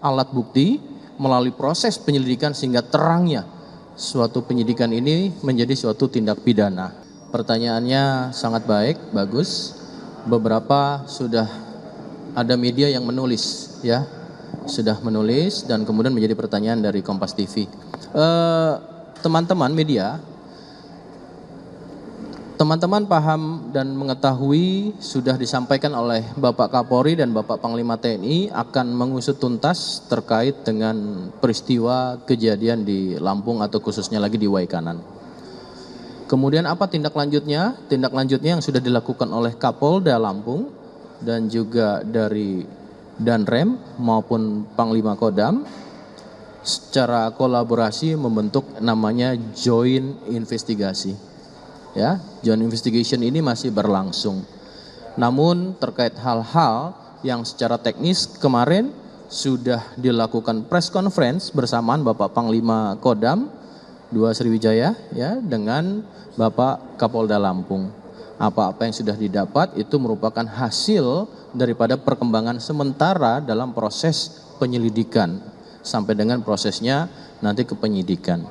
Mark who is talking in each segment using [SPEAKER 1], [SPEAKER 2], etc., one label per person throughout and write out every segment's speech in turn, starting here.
[SPEAKER 1] alat bukti melalui proses penyelidikan sehingga terangnya suatu penyidikan ini menjadi suatu tindak pidana. Pertanyaannya sangat baik, bagus. Beberapa sudah ada media yang menulis, ya, sudah menulis dan kemudian menjadi pertanyaan dari Kompas TV. Teman-teman media, teman-teman paham dan mengetahui sudah disampaikan oleh Bapak Kapolri dan Bapak Panglima TNI akan mengusut tuntas terkait dengan peristiwa kejadian di Lampung atau khususnya lagi di Waikanan. Kemudian apa tindak lanjutnya? Tindak lanjutnya yang sudah dilakukan oleh Kapolda Lampung dan juga dari Danrem maupun Panglima Kodam secara kolaborasi membentuk namanya joint investigasi. Ya, joint investigation ini masih berlangsung. Namun terkait hal-hal yang secara teknis kemarin sudah dilakukan press conference bersamaan Bapak Panglima Kodam 2 Sriwijaya ya dengan Bapak Kapolda Lampung. Apa-apa yang sudah didapat itu merupakan hasil daripada perkembangan sementara dalam proses penyelidikan sampai dengan prosesnya nanti ke penyidikan.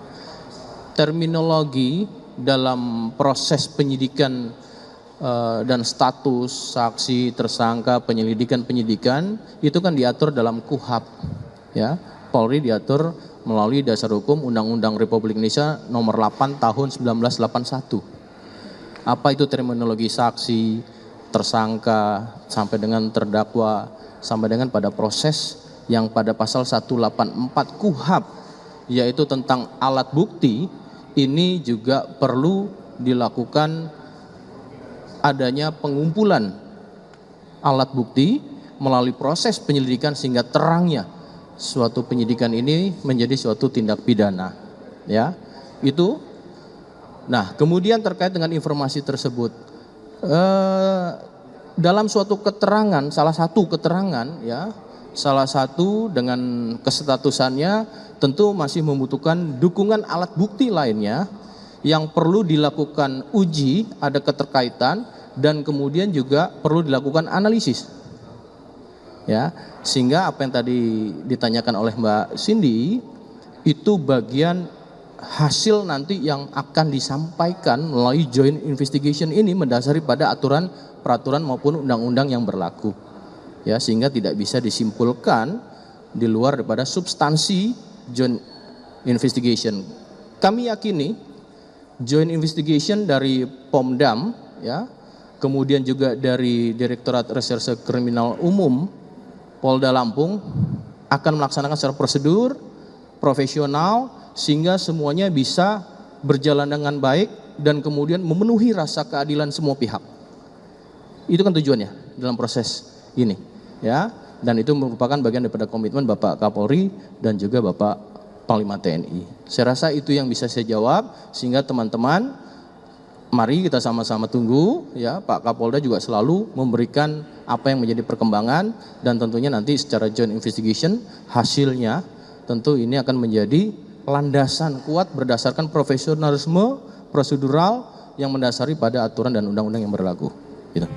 [SPEAKER 1] Terminologi dalam proses penyidikan dan status saksi, tersangka, penyidikan itu kan diatur dalam KUHP, ya. Polri diatur melalui dasar hukum Undang-Undang Republik Indonesia nomor 8 tahun 1981. Apa itu terminologi saksi, tersangka, sampai dengan terdakwa, sampai dengan pada proses yang pada pasal 184 KUHP, yaitu tentang alat bukti, ini juga perlu dilakukan adanya pengumpulan alat bukti melalui proses penyelidikan sehingga terangnya suatu penyidikan ini menjadi suatu tindak pidana. Ya, itu. Nah, kemudian terkait dengan informasi tersebut, dalam suatu keterangan, salah satu dengan kestatusannya tentu masih membutuhkan dukungan alat bukti lainnya yang perlu dilakukan uji, ada keterkaitan dan kemudian juga perlu dilakukan analisis. Ya, sehingga apa yang tadi ditanyakan oleh Mbak Cindy itu bagian hasil nanti yang akan disampaikan melalui joint investigation ini mendasari pada aturan, peraturan maupun undang-undang yang berlaku. Ya, sehingga tidak bisa disimpulkan di luar daripada substansi joint investigation. Kami yakini joint investigation dari Pomdam, ya, kemudian juga dari Direktorat Reserse Kriminal Umum Polda Lampung akan melaksanakan secara prosedur profesional sehingga semuanya bisa berjalan dengan baik dan kemudian memenuhi rasa keadilan semua pihak. Itu kan tujuannya dalam proses ini, ya. Dan itu merupakan bagian daripada komitmen Bapak Kapolri dan juga Bapak Panglima TNI. Saya rasa itu yang bisa saya jawab, sehingga teman-teman mari kita sama-sama tunggu, ya. Pak Kapolda juga selalu memberikan apa yang menjadi perkembangan dan tentunya nanti secara joint investigation hasilnya tentu ini akan menjadi landasan kuat berdasarkan profesionalisme prosedural yang mendasari pada aturan dan undang-undang yang berlaku. Gitu.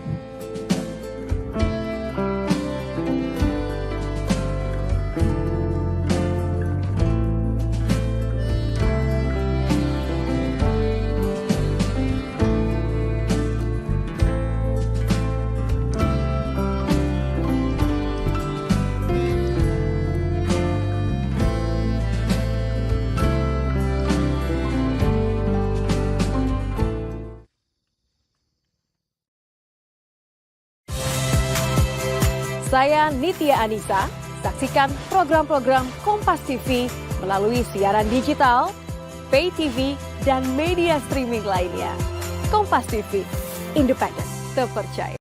[SPEAKER 2] Saya Nitya Anissa, saksikan program-program Kompas TV melalui siaran digital, pay TV, dan media streaming lainnya. Kompas TV, independen, terpercaya.